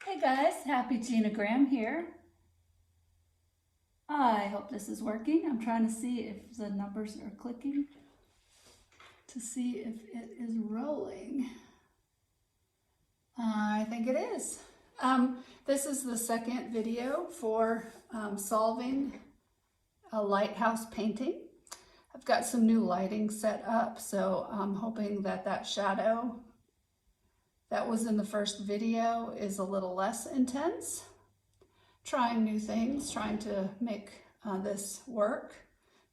Hey guys, happy Gina Graham here. I hope this is working. I'm trying to see if the numbers are clicking to see if it is rolling. I think it is. This is the second video for solving a lighthouse painting. I've got some new lighting set up, so I'm hoping that that shadow that was in the first video is a little less intense. Trying new things, trying to make this work.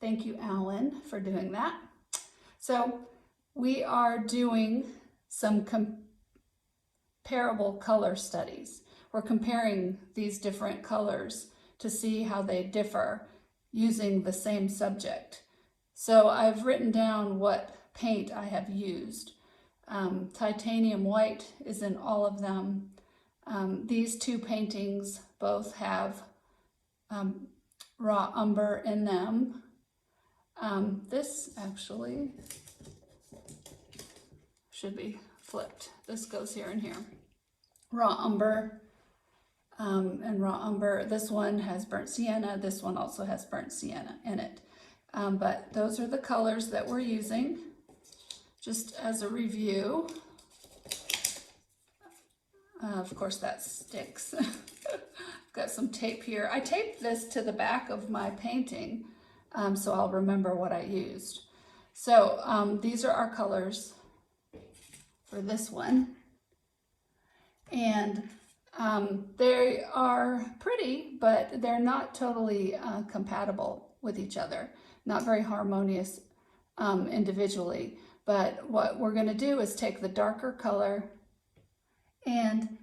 Thank you, Alan, for doing that. So we are doing some comparable color studies. We're comparing these different colors to see how they differ using the same subject. So I've written down what paint I have used. Titanium white is in all of them. These two paintings both have raw umber in them. This actually should be flipped. This goes here and here. Raw umber and raw umber. This one has burnt sienna. This one also has burnt sienna in it. But those are the colors that we're using. Just as a review. Of course that sticks. Got some tape here. I taped this to the back of my painting so I'll remember what I used. So these are our colors for this one. And they are pretty, but they're not totally compatible with each other. Not very harmonious individually. But what we're going to do is take the darker color and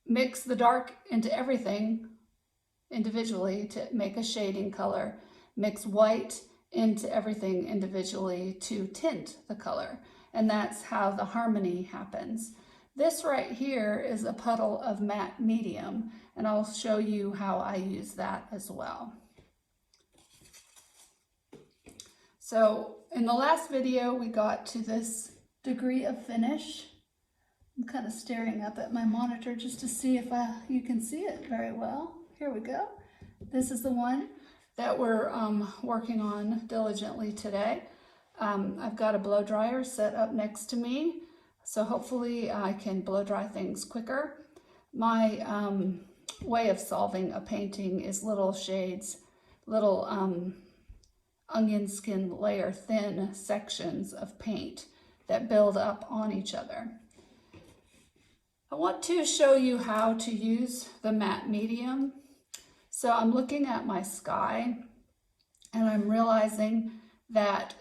mix the dark into everything individually to make a shading color. Mix white into everything individually to tint the color. And that's how the harmony happens. This right here is a puddle of matte medium, and I'll show you how I use that as well. So in the last video, we got to this degree of finish. I'm kind of staring up at my monitor just to see if you can see it very well. Here we go. This is the one that we're working on diligently today. I've got a blow dryer set up next to me, so hopefully I can blow dry things quicker. My way of solving a painting is little shades, little onion skin layer thin sections of paint that build up on each other. I want to show you how to use the matte medium. So I'm looking at my sky and I'm realizing that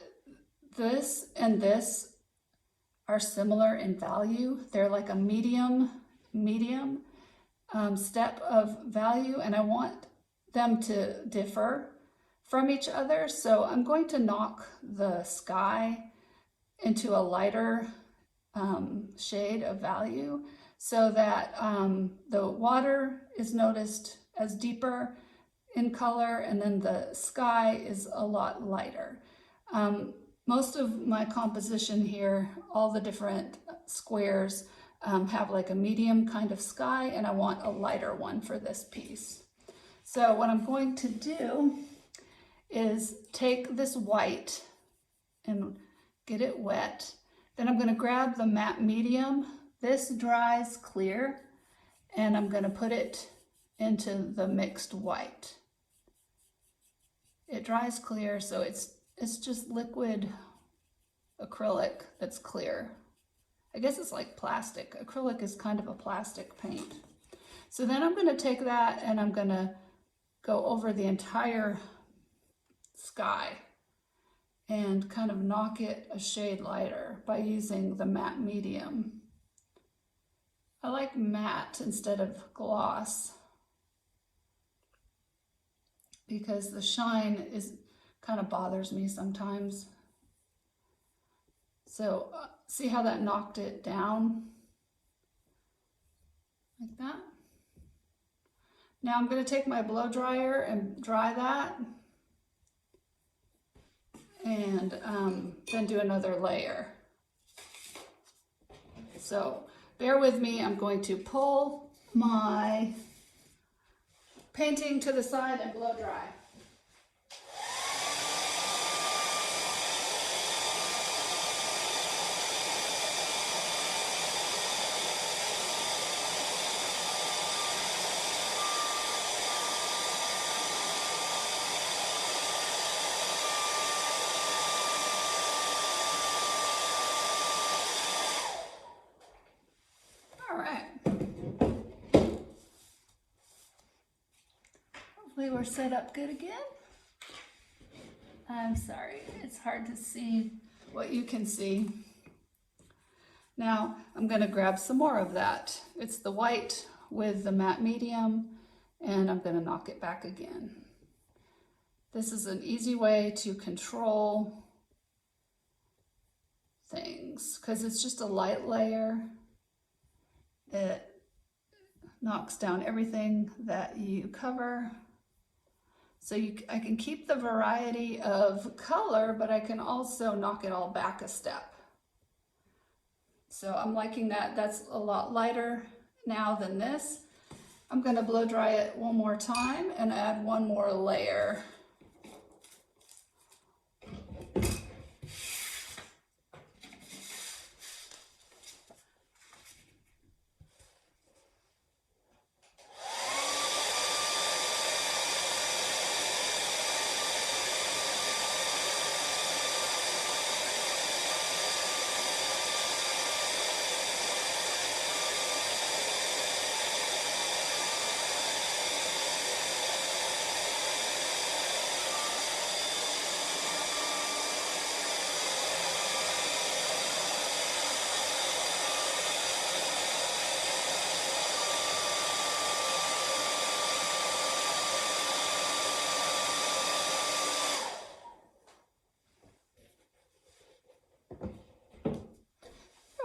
this and this are similar in value. They're like a medium step of value, and I want them to differ from each other. So I'm going to knock the sky into a lighter shade of value so that the water is noticed as deeper in color, and then the sky is a lot lighter. Most of my composition here, all the different squares have like a medium kind of sky, and I want a lighter one for this piece. So what I'm going to do is take this white and get it wet. Then I'm going to grab the matte medium. This dries clear, and I'm going to put it into the mixed white. It dries clear, so it's just liquid acrylic that's clear. I guess it's like plastic. Acrylic is kind of a plastic paint. So then I'm going to take that and I'm going to go over the entire sky and kind of knock it a shade lighter by using the matte medium. I like matte instead of gloss because the shine kind of bothers me sometimes. So see how that knocked it down? Like that. Now I'm going to take my blow dryer and dry that. And then do another layer. So bear with me, I'm going to pull my painting to the side and blow dry. Hopefully we're set up good again. I'm sorry, it's hard to see what you can see. Now I'm going to grab some more of that. It's the white with the matte medium, and I'm going to knock it back again. This is an easy way to control things because it's just a light layer. It knocks down everything that you cover. So I can keep the variety of color, but I can also knock it all back a step. So I'm liking that. That's a lot lighter now than this. I'm going to blow dry it one more time and add one more layer.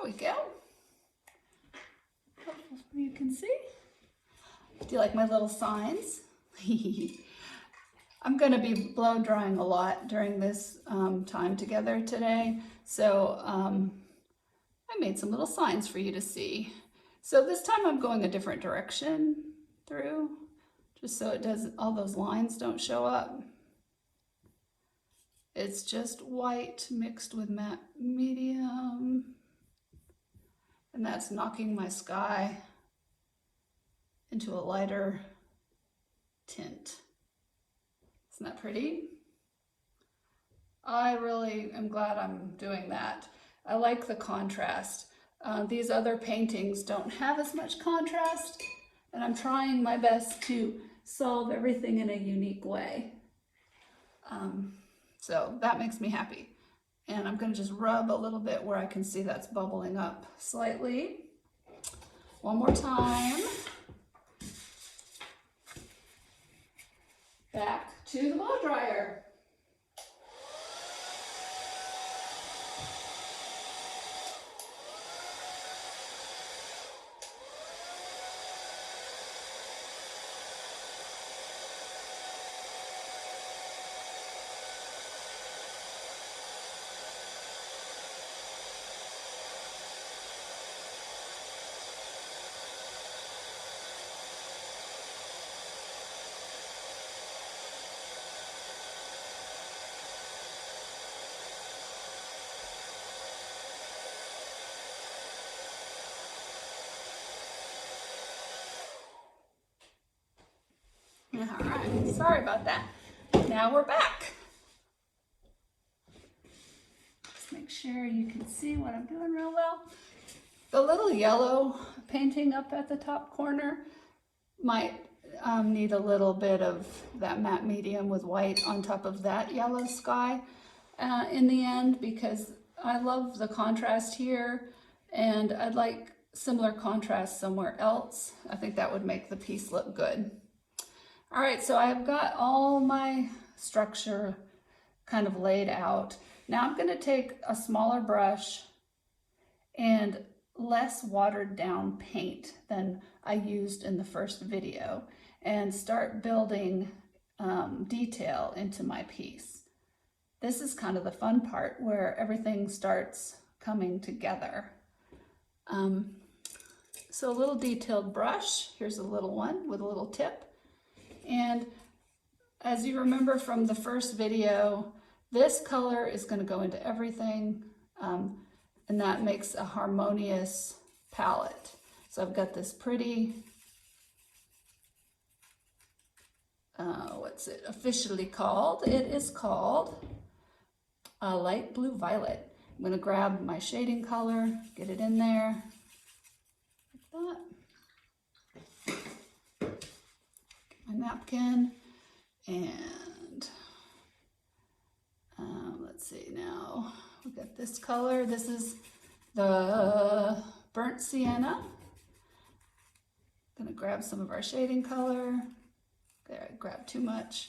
We go. Hopefully you can see. Do you like my little signs? I'm going to be blow drying a lot during this time together today, so I made some little signs for you to see. So this time I'm going a different direction through, just so it doesn't, all those lines don't show up. It's just white mixed with matte medium. And that's knocking my sky into a lighter tint. Isn't that pretty? I really am glad I'm doing that. I like the contrast. These other paintings don't have as much contrast, and I'm trying my best to solve everything in a unique way. So that makes me happy. And I'm going to just rub a little bit where I can see that's bubbling up slightly. One more time. Back to the blow dryer. All right, sorry about that. Now we're back. Just make sure you can see what I'm doing real well. The little yellow painting up at the top corner might need a little bit of that matte medium with white on top of that yellow sky in the end, because I love the contrast here and I'd like similar contrast somewhere else. I think that would make the piece look good. All right, so I've got all my structure kind of laid out. Now I'm going to take a smaller brush and less watered down paint than I used in the first video and start building detail into my piece. This is kind of the fun part where everything starts coming together. So a little detailed brush. Here's a little one with a little tip. And as you remember from the first video, this color is going to go into everything, and that makes a harmonious palette. So I've got this pretty, what's it officially called? It is called a light blue violet. I'm going to grab my shading color, get it in there, like that. Get my napkin, and let's see now. We've got this color. This is the burnt sienna. I'm going to grab some of our shading color. There, I grabbed too much.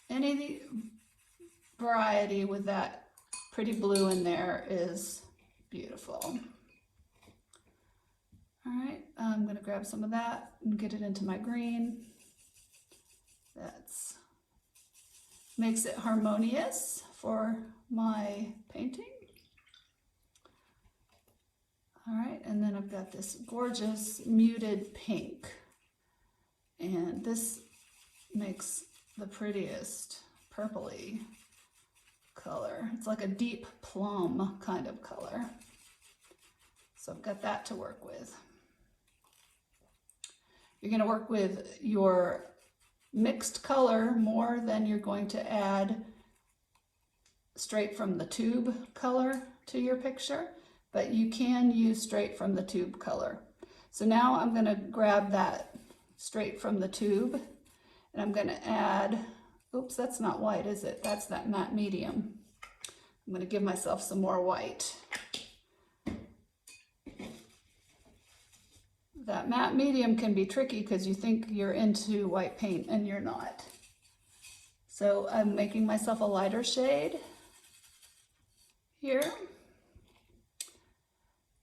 Any variety with that pretty blue in there is beautiful. All right, I'm going to grab some of that and get it into my green. That's makes it harmonious for my painting. All right, and then I've got this gorgeous muted pink. And this makes the prettiest purpley color. It's like a deep plum kind of color. So I've got that to work with. You're going to work with your mixed color more than you're going to add straight from the tube color to your picture, but you can use straight from the tube color. So now I'm going to grab that straight from the tube, and I'm going to add, oops, that's not white, is it? That's that matte medium. I'm going to give myself some more white. That matte medium can be tricky because you think you're into white paint and you're not. So I'm making myself a lighter shade here.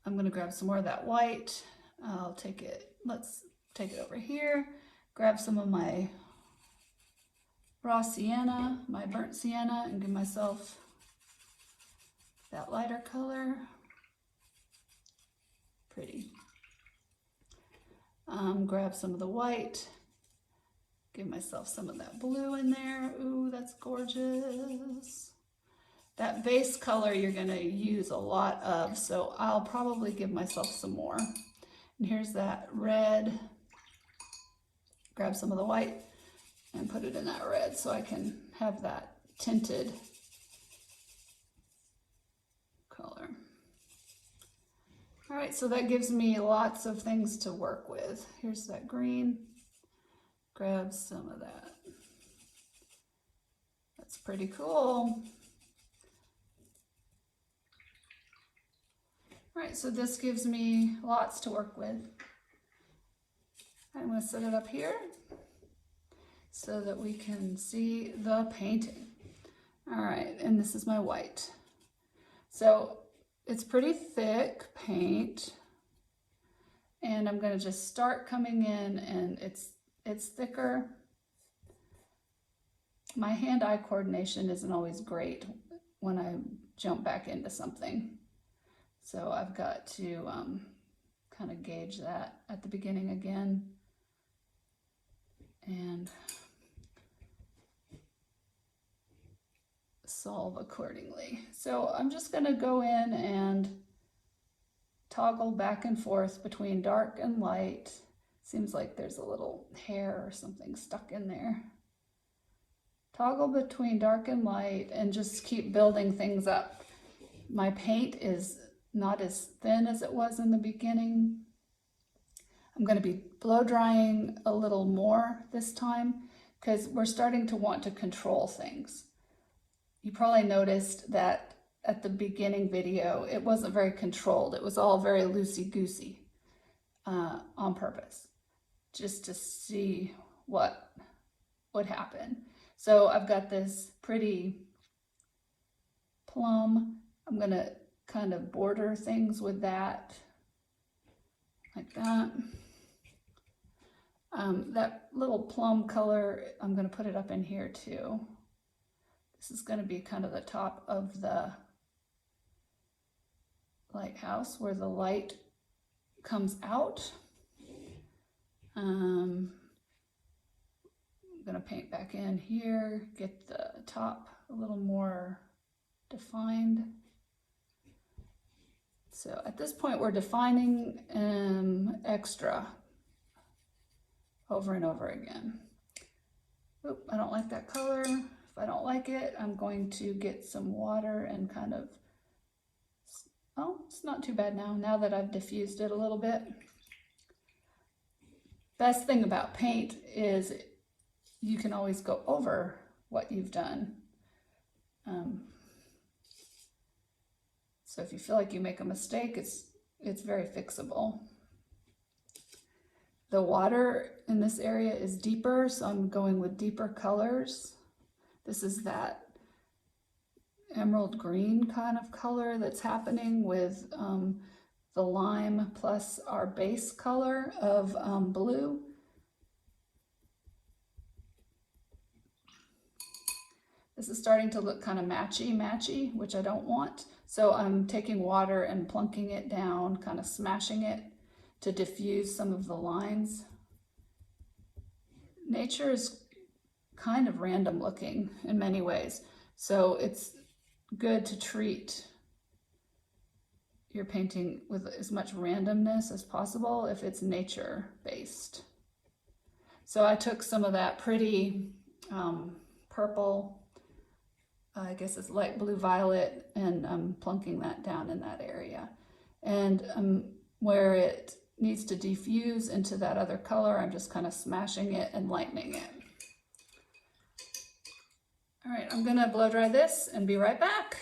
I'm going to grab some more of that white. I'll take it, let's take it over here, grab some of my raw sienna, my burnt sienna, and give myself that lighter color. Pretty. Grab some of the white, give myself some of that blue in there. Ooh, that's gorgeous. That base color you're going to use a lot of, so I'll probably give myself some more. And here's that red. Grab some of the white and put it in that red so I can have that tinted color. All right, so that gives me lots of things to work with. Here's that green. Grab some of that. That's pretty cool. All right, so this gives me lots to work with. I'm going to set it up here so that we can see the painting. All right, and this is my white. So it's pretty thick paint, and I'm going to just start coming in, and it's thicker. My hand-eye coordination isn't always great when I jump back into something. So I've got to kind of gauge that at the beginning again and solve accordingly. So I'm just going to go in and toggle back and forth between dark and light. Seems like there's a little hair or something stuck in there. Toggle between dark and light and just keep building things up. My paint is not as thin as it was in the beginning. I'm going to be blow drying a little more this time because we're starting to want to control things. You probably noticed that at the beginning video, it wasn't very controlled. It was all very loosey-goosey on purpose, just to see what would happen. So I've got this pretty plum. I'm going to kind of border things with that, like that. That little plum color, I'm going to put it up in here too. This is going to be kind of the top of the lighthouse where the light comes out. I'm gonna paint back in here, get the top a little more defined. So at this point we're defining extra over and over again. Oop, I don't like that color. If I don't like it, I'm going to get some water and kind of, oh, it's not too bad now that I've diffused it a little bit. Best thing about paint is you can always go over what you've done. So if you feel like you make a mistake, it's very fixable. The water in this area is deeper, so I'm going with deeper colors. This is that emerald green kind of color that's happening with the lime plus our base color of blue. This is starting to look kind of matchy, which I don't want. So I'm taking water and plunking it down, kind of smashing it to diffuse some of the lines. Nature is kind of random looking in many ways. So it's good to treat your painting with as much randomness as possible if it's nature based. So I took some of that pretty purple, I guess it's light blue violet, and I'm plunking that down in that area. And where it needs to diffuse into that other color, I'm just kind of smashing it and lightening it. All right, I'm gonna blow dry this and be right back.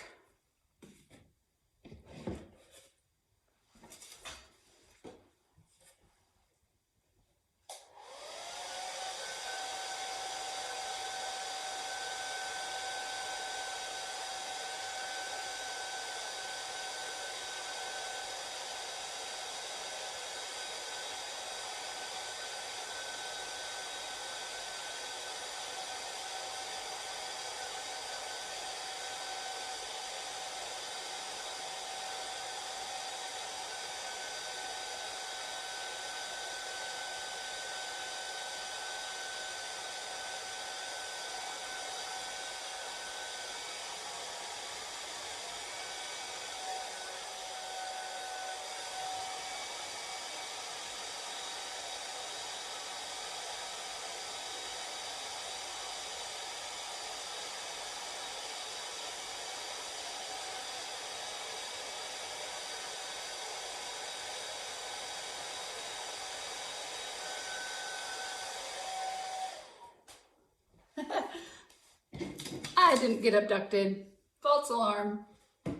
I didn't get abducted. False alarm. Do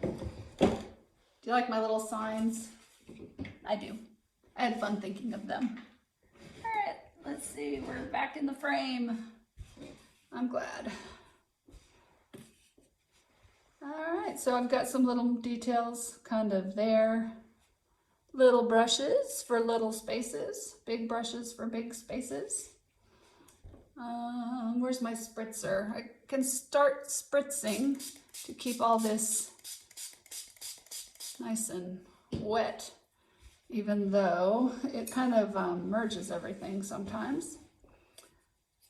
you like my little signs? I do. I had fun thinking of them. All right, let's see, we're back in the frame. I'm glad. All right, so I've got some little details kind of there. Little brushes for little spaces, big brushes for big spaces. Where's my spritzer? I can start spritzing to keep all this nice and wet, even though it kind of merges everything sometimes.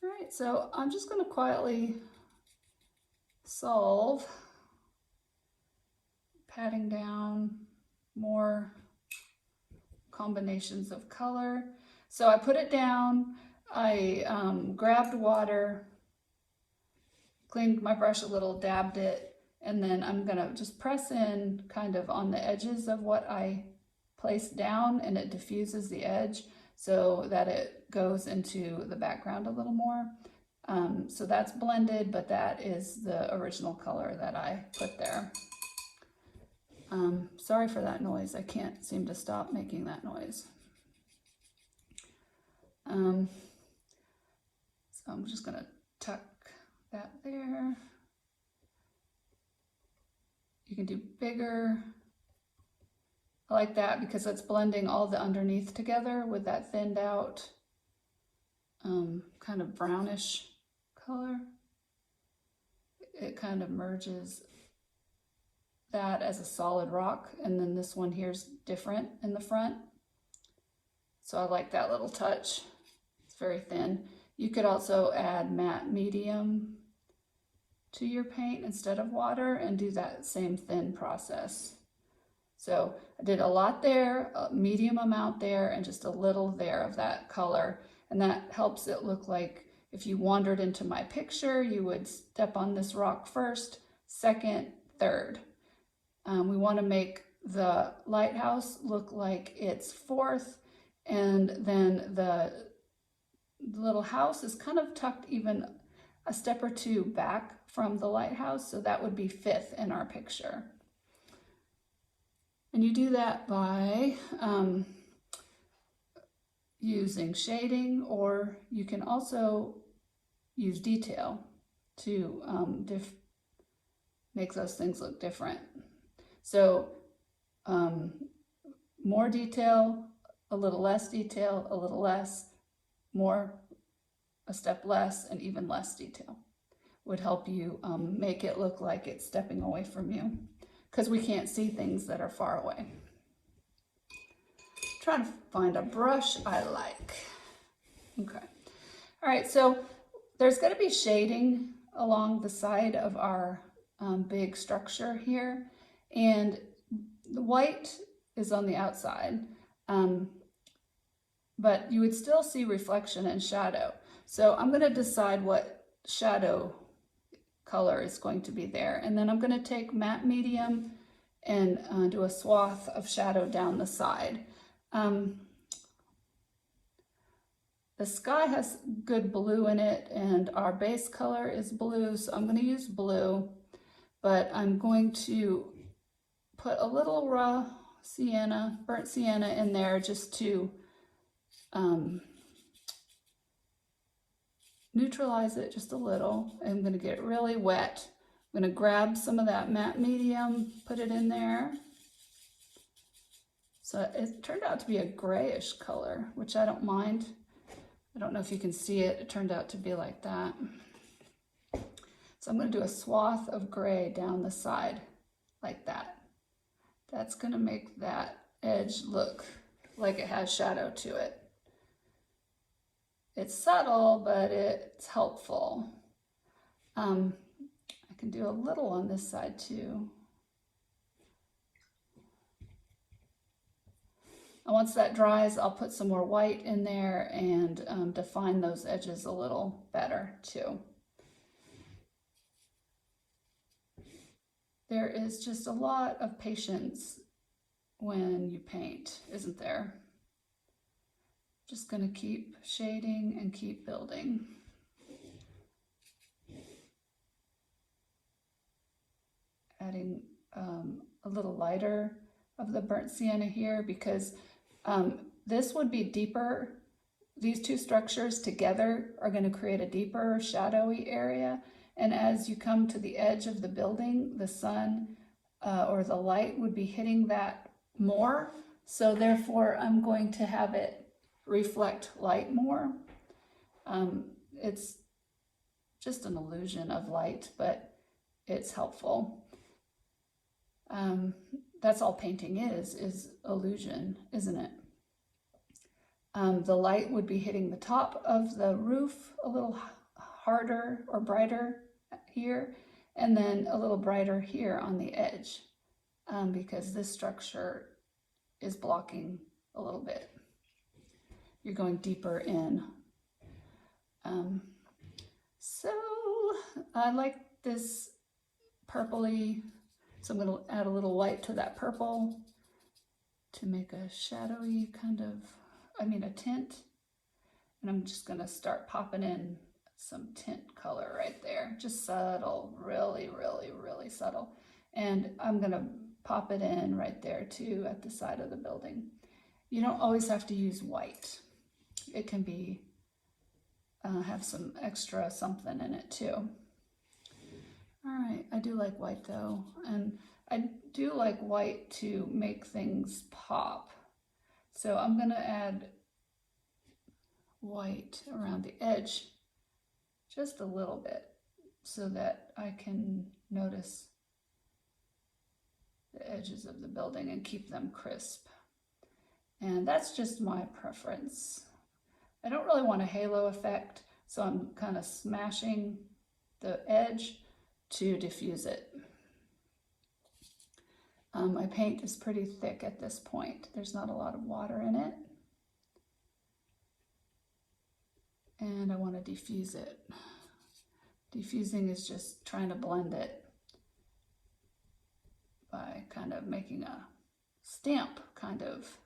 All right, so I'm just going to quietly solve, patting down more combinations of color. So I put it down, I grabbed water, cleaned my brush a little, dabbed it, and then I'm gonna just press in kind of on the edges of what I placed down, and it diffuses the edge so that it goes into the background a little more. So that's blended, but that is the original color that I put there. Sorry for that noise. I can't seem to stop making that noise. So I'm just gonna tuck that there. You can do bigger. I like that because it's blending all the underneath together with that thinned out kind of brownish color. It kind of merges that as a solid rock, and then this one here's different in the front. So I like that little touch. It's very thin. You could also add matte medium to your paint instead of water and do that same thin process. So I did a lot there, a medium amount there, and just a little there of that color. And that helps it look like if you wandered into my picture, you would step on this rock first, second, third. We want to make the lighthouse look like it's fourth, and then the little house is kind of tucked even a step or two back from the lighthouse, so that would be fifth in our picture. And you do that by using shading, or you can also use detail to make those things look different. So more detail, a little less detail, a little less, more, a step less, and even less detail would help you make it look like it's stepping away from you, because we can't see things that are far away. Trying to find a brush I like. Okay. All right, so there's going to be shading along the side of our big structure here, and the white is on the outside, but you would still see reflection and shadow. So I'm going to decide what shadow color is going to be there, and then I'm going to take matte medium and do a swath of shadow down the side. The sky has good blue in it, and our base color is blue, so I'm going to use blue, but I'm going to put a little raw sienna, burnt sienna in there just to neutralize it just a little. I'm going to get it really wet. I'm going to grab some of that matte medium, put it in there. So it turned out to be a grayish color, which I don't mind. I don't know if you can see it. It turned out to be like that. So I'm going to do a swath of gray down the side like that. That's going to make that edge look like it has shadow to it. It's subtle, but it's helpful. I can do a little on this side too. And once that dries, I'll put some more white in there and define those edges a little better too. There is just a lot of patience when you paint, isn't there? Just going to keep shading and keep building. Adding a little lighter of the burnt sienna here, because this would be deeper. These two structures together are going to create a deeper shadowy area. And as you come to the edge of the building, the sun or the light would be hitting that more. So therefore, I'm going to have it reflect light more. It's just an illusion of light, but it's helpful. That's all painting is illusion, isn't it? The light would be hitting the top of the roof a little harder or brighter here, and then a little brighter here on the edge, because this structure is blocking a little bit. You're going deeper in. So I like this purpley, so I'm going to add a little white to that purple to make a shadowy kind of, a tint. And I'm just going to start popping in some tint color right there. Just subtle, really, really, really subtle. And I'm going to pop it in right there too at the side of the building. You don't always have to use white. It can be, have some extra something in it too. All right, I do like white though. And I do like white to make things pop. So I'm gonna add white around the edge just a little bit so that I can notice the edges of the building and keep them crisp. And that's just my preference. I don't really want a halo effect, so I'm kind of smashing the edge to diffuse it. My paint is pretty thick at this point. There's not a lot of water in it. And I want to diffuse it. Diffusing is just trying to blend it by kind of making a stamp, kind of.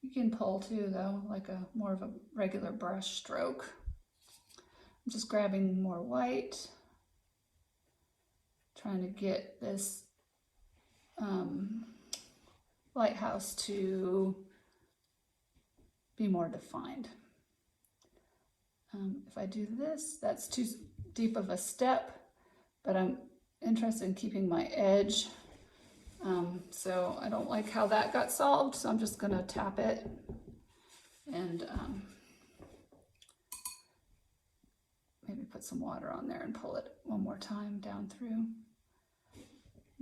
You can pull too, though, like a more of a regular brush stroke. I'm just grabbing more white, trying to get this lighthouse to be more defined. If I do this, that's too deep of a step, but I'm interested in keeping my edge. So I don't like how that got solved, so I'm just going to tap it and maybe put some water on there and pull it one more time down through.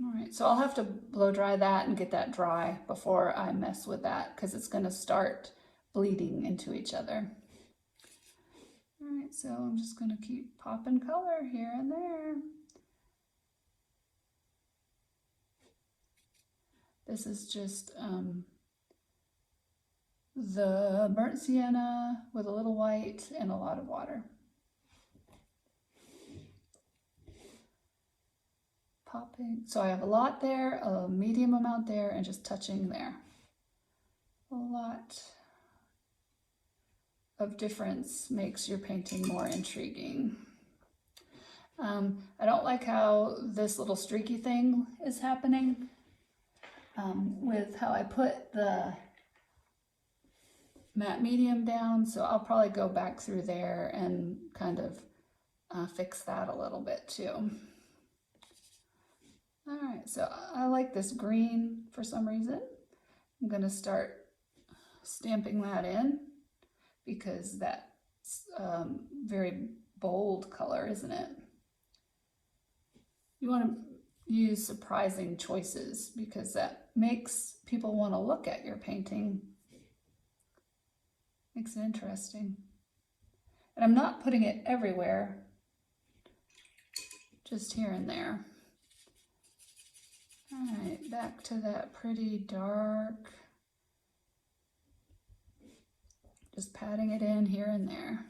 All right, so I'll have to blow dry that and get that dry before I mess with that, because it's going to start bleeding into each other. All right, so I'm just going to keep popping color here and there. This is just the burnt sienna with a little white and a lot of water. Popping, so I have a lot there, a medium amount there, and just touching there. A lot of difference makes your painting more intriguing. I don't like how this little streaky thing is happening with how I put the matte medium down, so I'll probably go back through there and kind of fix that a little bit too. All right, so I like this green for some reason. I'm going to start stamping that in because that's very bold color, isn't it? You want to use surprising choices because that makes people want to look at your painting. Makes it interesting. And I'm not putting it everywhere, just here and there. All right, back to that pretty dark. Just patting it in here and there.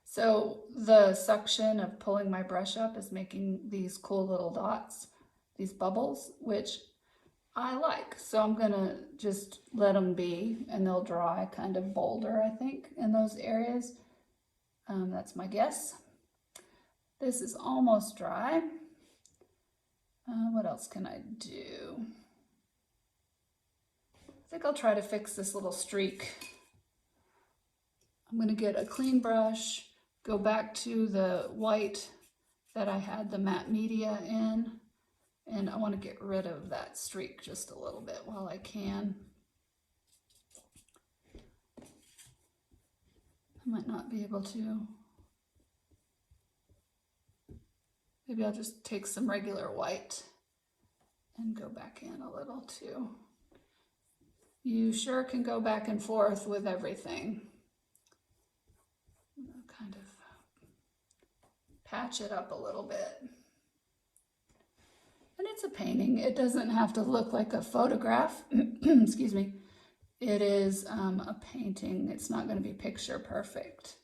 So the suction of pulling my brush up is making these cool little dots, these bubbles, which I like. So I'm gonna just let them be and they'll dry kind of bolder, I think, in those areas. That's my guess. This is almost dry. What else can I do? I think I'll try to fix this little streak. I'm gonna get a clean brush, go back to the white that I had the matte media in, and I want to get rid of that streak just a little bit while I can. I might not be able to. Maybe I'll just take some regular white and go back in a little too. You sure can go back and forth with everything. Kind of patch it up a little bit. And it's a painting. It doesn't have to look like a photograph. Excuse me. It is a painting. It's not going to be picture perfect.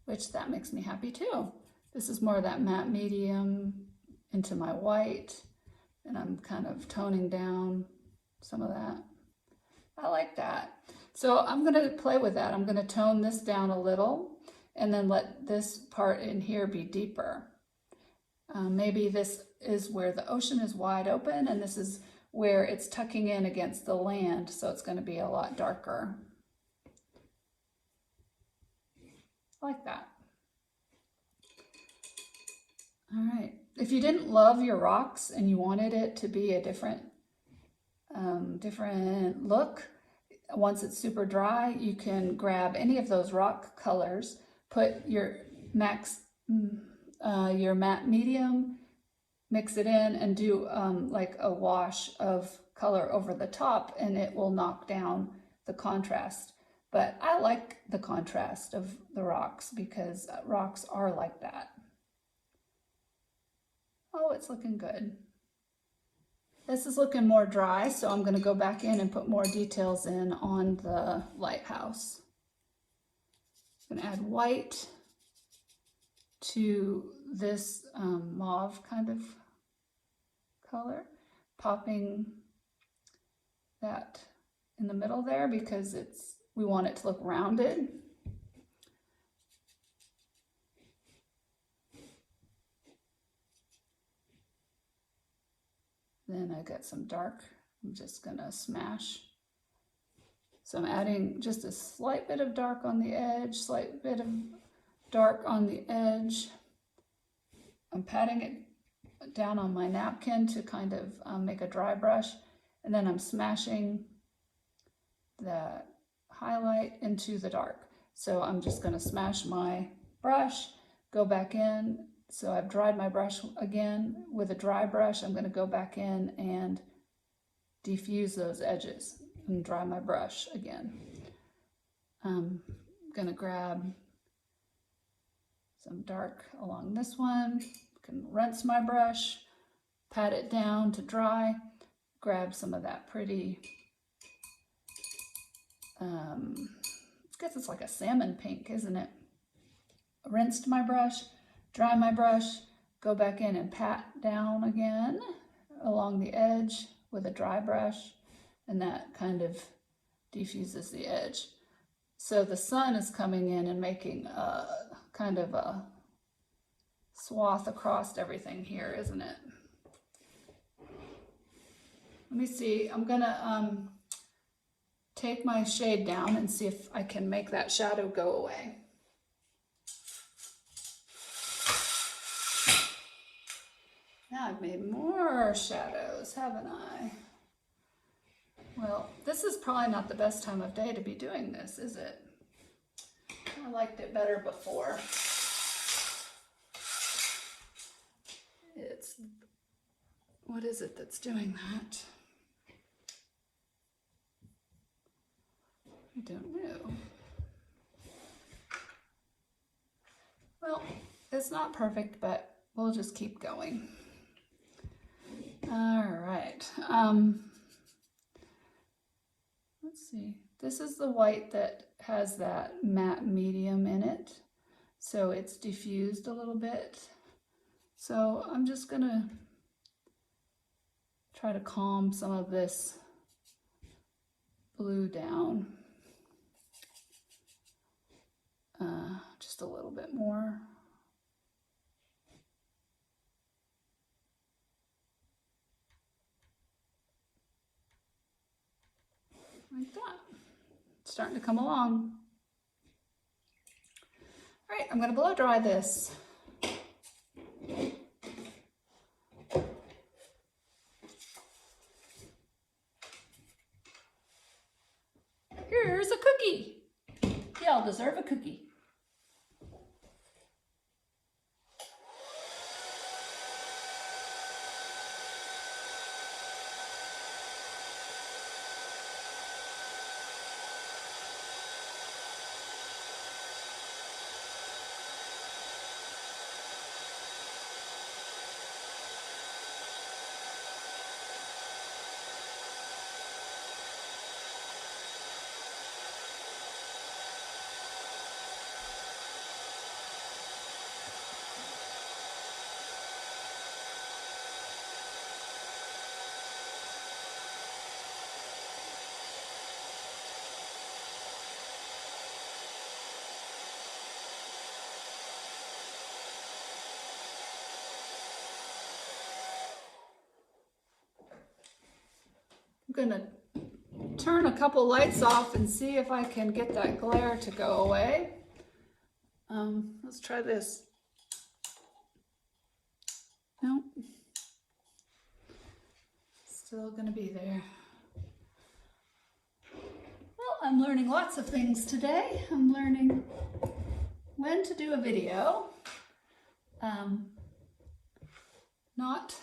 Which that makes me happy too. This is more of that matte medium into my white. And I'm kind of toning down some of that. I like that. So I'm going to play with that. I'm going to tone this down a little and then let this part in here be deeper. Maybe this is where the ocean is wide open and this is where it's tucking in against the land, so it's going to be a lot darker. like that. All right. If you didn't love your rocks and you wanted it to be a different look, once it's super dry, you can grab any of those rock colors, put your matte medium, mix it in, and do like a wash of color over the top, and it will knock down the contrast. But I like the contrast of the rocks because rocks are like that. Oh, it's looking good. This is looking more dry, so I'm going to go back in and put more details in on the lighthouse. I'm going to add white to this mauve kind of color, popping that in the middle there because we want it to look rounded. Then I got some dark, I'm just gonna smash. So I'm adding just a slight bit of dark on the edge, slight bit of dark on the edge. I'm patting it down on my napkin to kind of make a dry brush, and then I'm smashing the highlight into the dark. So I'm just gonna smash my brush, go back in. So I've dried my brush again. With a dry brush, I'm going to go back in and diffuse those edges and dry my brush again. I'm going to grab some dark along this one. Can rinse my brush, pat it down to dry, grab some of that pretty, I guess it's like a salmon pink, isn't it? Rinsed my brush, dry my brush, go back in and pat down again along the edge with a dry brush, and that kind of diffuses the edge. So the sun is coming in and making a kind of a swath across everything here, isn't it? Let me see, I'm gonna take my shade down and see if I can make that shadow go away. Now I've made more shadows, haven't I? Well, this is probably not the best time of day to be doing this, is it? I liked it better before. What is it that's doing that? I don't know. Well, it's not perfect, but we'll just keep going. All right. Let's see. This is the white that has that matte medium in it. So it's diffused a little bit. So I'm just gonna try to calm some of this blue down. Just a little bit more. Like that. It's starting to come along. All right, I'm going to blow dry this. Here's a cookie. Y'all deserve a cookie. I'm gonna turn a couple lights off and see if I can get that glare to go away. Let's try this. Nope. Still gonna be there. Well, I'm learning lots of things today. I'm learning when to do a video. Not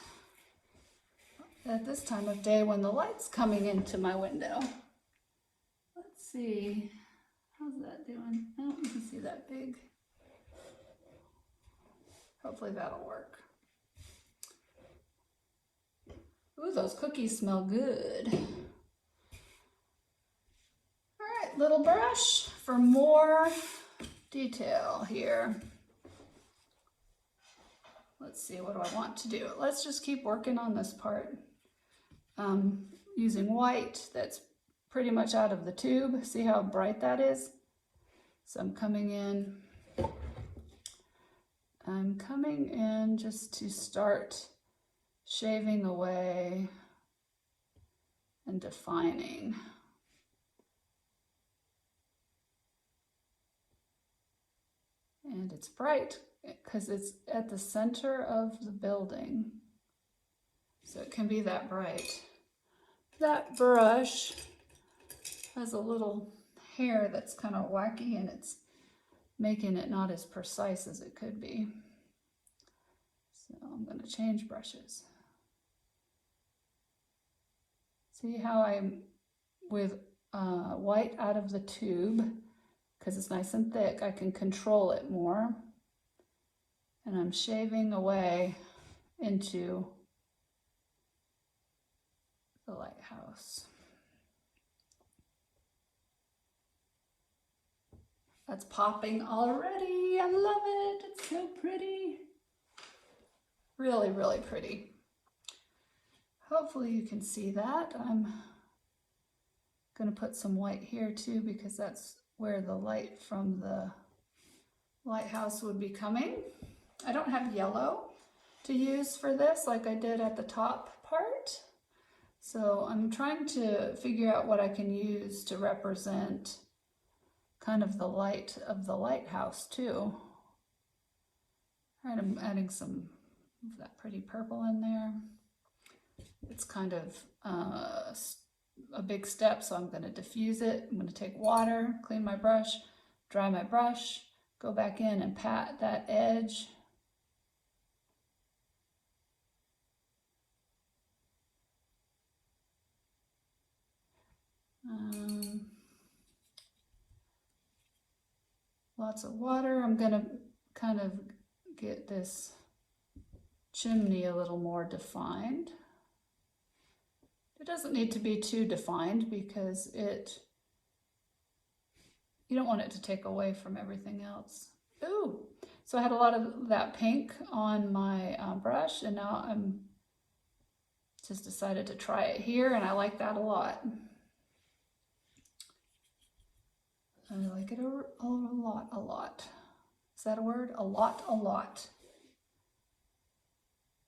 at this time of day when the light's coming into my window. Let's see. How's that doing? Oh, you can see that big. Hopefully that'll work. Ooh, those cookies smell good. All right, little brush for more detail here. Let's see, what do I want to do? Let's just keep working on this part. Using white that's pretty much out of the tube. See how bright that is? So I'm coming in just to start shaving away and defining. And it's bright because it's at the center of the building. So it can be that bright. That brush has a little hair that's kind of wacky and it's making it not as precise as it could be. So I'm going to change brushes. See how I'm with white out of the tube, because it's nice and thick, I can control it more. And I'm shaving away into the lighthouse. That's popping already. I love it. It's so pretty. Really, really pretty. Hopefully you can see that. I'm going to put some white here too, because that's where the light from the lighthouse would be coming. I don't have yellow to use for this like I did at the top part. So I'm trying to figure out what I can use to represent kind of the light of the lighthouse too. All right, I'm adding some of that pretty purple in there. It's kind of a big step, so I'm going to diffuse it. I'm going to take water, clean my brush, dry my brush, go back in and pat that edge. Lots of water. I'm going to kind of get this chimney a little more defined. It doesn't need to be too defined because you don't want it to take away from everything else. Ooh, so I had a lot of that pink on my brush, and now I'm just decided to try it here, and I like that a lot. I like it a lot. Is that a word? A lot.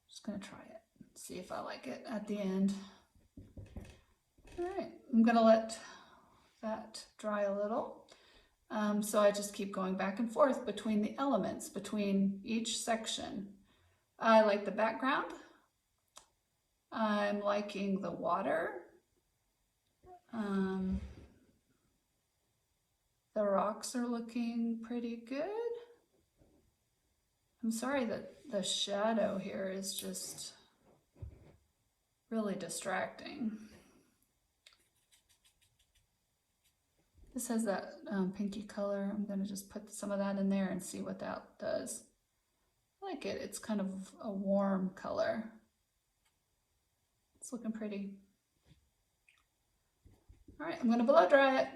Just gonna try it, see if I like it at the end. All right, I'm gonna let that dry a little. So I just keep going back and forth between the elements, between each section. I like the background. I'm liking the water. The rocks are looking pretty good. I'm sorry that the shadow here is just really distracting. This has that pinky color. I'm going to just put some of that in there and see what that does. I like it. It's kind of a warm color. It's looking pretty. All right, I'm going to blow dry it.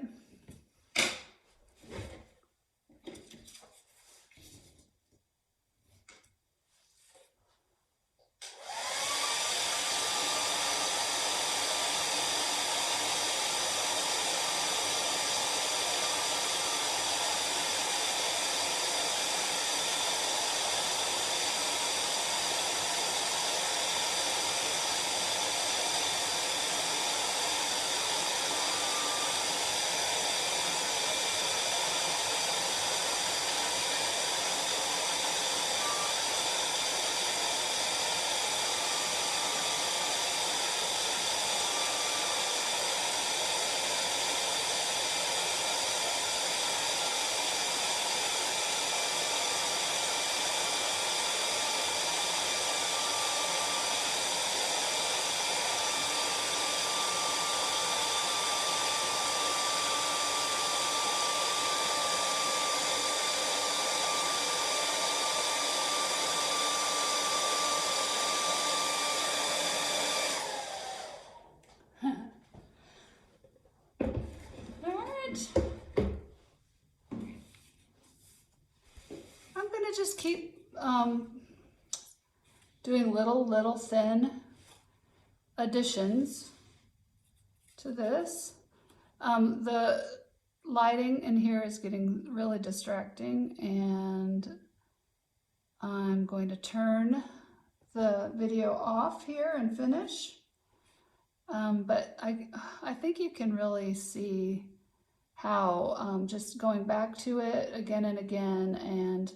doing little thin additions to this. The lighting in here is getting really distracting, and I'm going to turn the video off here and finish. But I think you can really see how just going back to it again and again and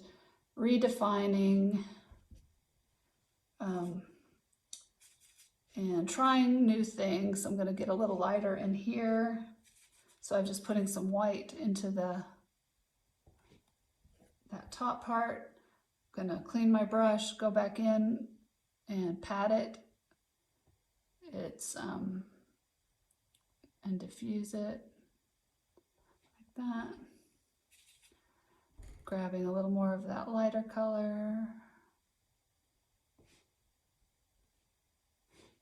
redefining and trying new things. I'm going to get a little lighter in here. So I'm just putting some white into that top part. I'm going to clean my brush, go back in and pat it. And diffuse it like that. Grabbing a little more of that lighter color.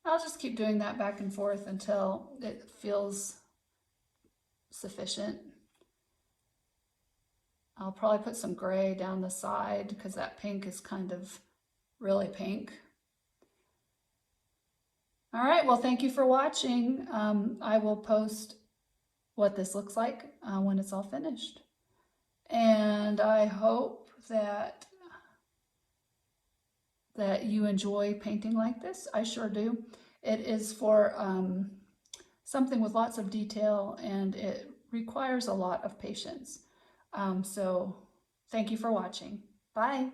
I'll just keep doing that back and forth until it feels sufficient. I'll probably put some gray down the side because that pink is kind of really pink. All right, well, thank you for watching. I will post what this looks like when it's all finished. And I hope that you enjoy painting like this. I sure do. It is for something with lots of detail, and it requires a lot of patience. So thank you for watching. Bye.